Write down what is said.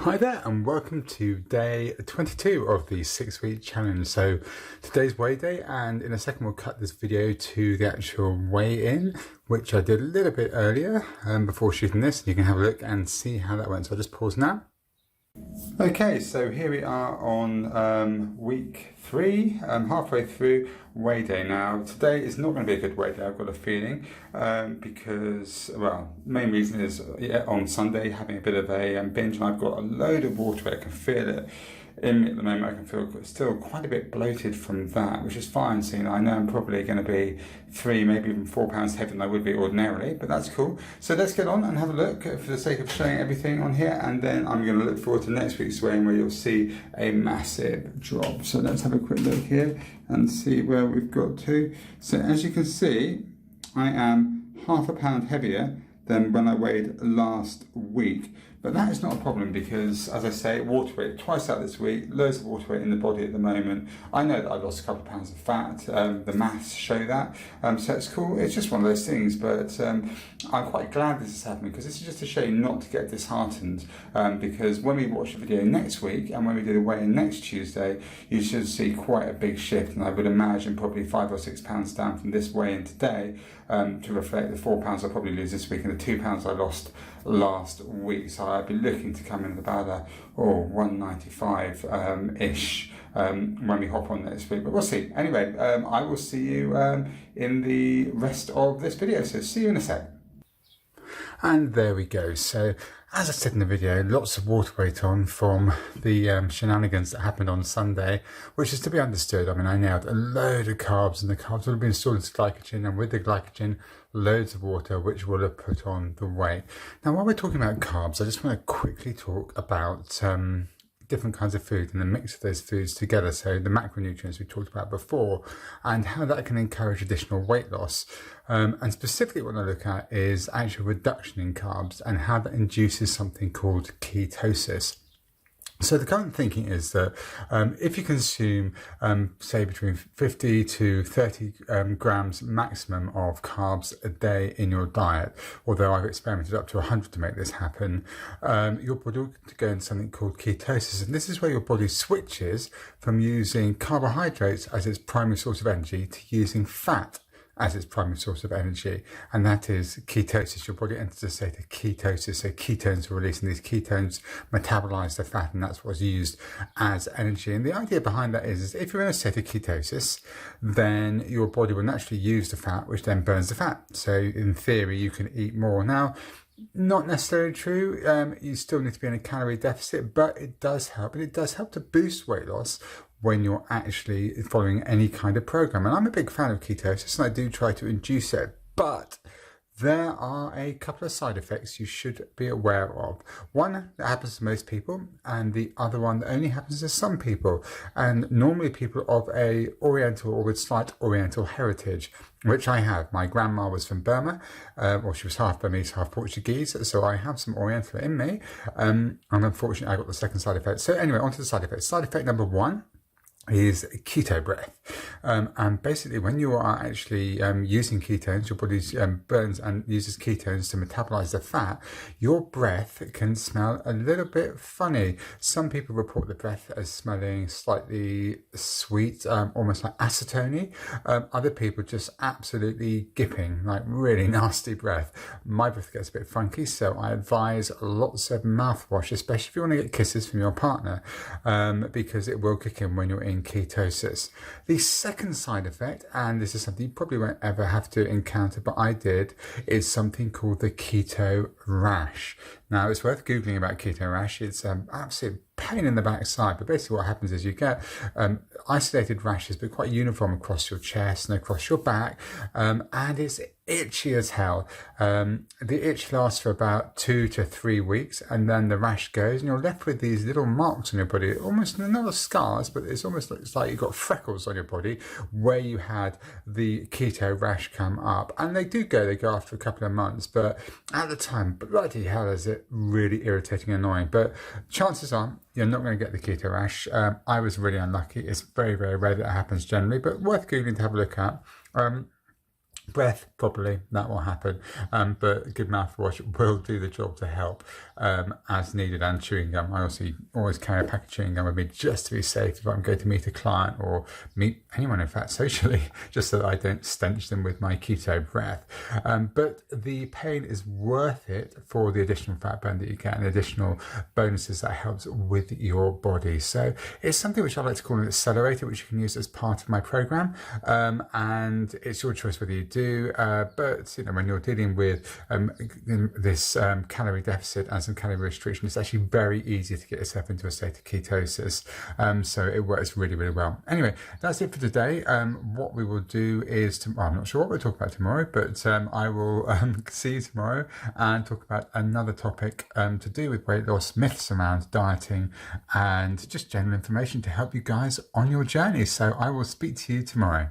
Hi there and welcome to day 22 of the 6-week challenge. So today's weigh day, and in a second we'll cut this video to the actual weigh-in, which I did a little bit earlier before shooting this, and you can have a look and see how that went. So I'll just pause now. Okay, so here we are on week 3, halfway through weigh day. Now today is not going to be a good weigh day, I've got a feeling, because, well, main reason is on Sunday having a bit of a binge, and I've got a load of water. I can feel it in me at the moment. I can feel still quite a bit bloated from that, which is fine, seeing I know I'm probably going to be 3, maybe even 4 pounds heavier than I would be ordinarily, but that's cool. So let's get on and have a look for the sake of showing everything on here, and then I'm going to look forward to next week's weigh-in where you'll see a massive drop. So let's have a quick look here and see where we've got to. So as you can see, I am half a pound heavier than when I weighed last week. But that is not a problem because, as I say, water weight twice out this week, loads of water weight in the body at the moment. I know that I've lost a couple of pounds of fat, the maths show that, so it's cool. It's just one of those things, but I'm quite glad this is happening because this is just a shame not to get disheartened, because when we watch the video next week and when we do the weigh-in next Tuesday, you should see quite a big shift, and I would imagine probably 5 or 6 pounds down from this weigh-in today, to reflect the 4 pounds I'll probably lose this week and the 2 pounds I lost last week. So I'd be looking to come in at about a 195 ish when we hop on next week, but we'll see. Anyway, I will see you in the rest of this video, so see you in a sec. And there we go. So as I said in the video, lots of water weight on from the shenanigans that happened on Sunday, which is to be understood. I mean, I nailed a load of carbs, and the carbs will have been stored as glycogen, and with the glycogen, loads of water, which will have put on the weight. Now, while we're talking about carbs, I just want to quickly talk about different kinds of food and the mix of those foods together. So the macronutrients we talked about before, and how that can encourage additional weight loss. And specifically what I look at is actual reduction in carbs and how that induces something called ketosis. So the current thinking is that if you consume, say, between 50 to 30 grams maximum of carbs a day in your diet, although I've experimented up to 100 to make this happen, your body will go into something called ketosis. And this is where your body switches from using carbohydrates as its primary source of energy to using fat as its primary source of energy, and that is ketosis. Your body enters a state of ketosis, so ketones are released, and these ketones metabolize the fat, and that's what's used as energy. And the idea behind that is if you're in a state of ketosis, then your body will naturally use the fat, which then burns the fat. So in theory, you can eat more. Now, not necessarily true. You still need to be in a calorie deficit, but it does help, and it does help to boost weight loss when you're actually following any kind of program. And I'm a big fan of ketosis, and I do try to induce it, but there are a couple of side effects you should be aware of. One that happens to most people, and the other one that only happens to some people, and normally people of a Oriental or with slight Oriental heritage, which I have. My grandma was from Burma, or she was half Burmese, half Portuguese, so I have some Oriental in me, and unfortunately I got the second side effect. So anyway, on to the side effects. Side effect number 1 is keto breath, and basically when you are actually using ketones, your body burns and uses ketones to metabolize the fat, your breath can smell a little bit funny. Some people report the breath as smelling slightly sweet, almost like acetone. Other people just absolutely gipping, like really nasty breath. My breath gets a bit funky, so I advise lots of mouthwash, especially if you want to get kisses from your partner, because it will kick in when you're in ketosis. The second side effect, and this is something you probably won't ever have to encounter, but I did, is something called the keto rash. Now, it's worth Googling about keto rash. It's absolute pain in the backside, but basically what happens is you get isolated rashes, but quite uniform across your chest and across your back, and it's itchy as hell. The itch lasts for about 2 to 3 weeks, and then the rash goes, and you're left with these little marks on your body, almost not scars, but it's almost like you've got freckles on your body where you had the keto rash come up. And they go after a couple of months, but at the time, bloody hell, is it really irritating and annoying. But chances are you're not going to get the keto rash. I was really unlucky. It's very, very rare that it happens generally, but worth Googling to have a look at. breath properly, that will happen, but good mouthwash will do the job to help as needed. And chewing gum, I also always carry a pack of chewing gum with me just to be safe if I'm going to meet a client or meet anyone, in fact, socially, just so that I don't stench them with my keto breath. But the pain is worth it for the additional fat burn that you get and the additional bonuses that helps with your body. So it's something which I like to call an accelerator, which you can use as part of my program, and it's your choice whether you do, but when you're dealing with this calorie deficit and some calorie restriction, it's actually very easy to get yourself into a state of ketosis, so it works really, really well. Anyway, that's it for today. What we will do is, I'm not sure what we'll talk about tomorrow, but I will see you tomorrow and talk about another topic to do with weight loss, myths around dieting, and just general information to help you guys on your journey. So I will speak to you tomorrow.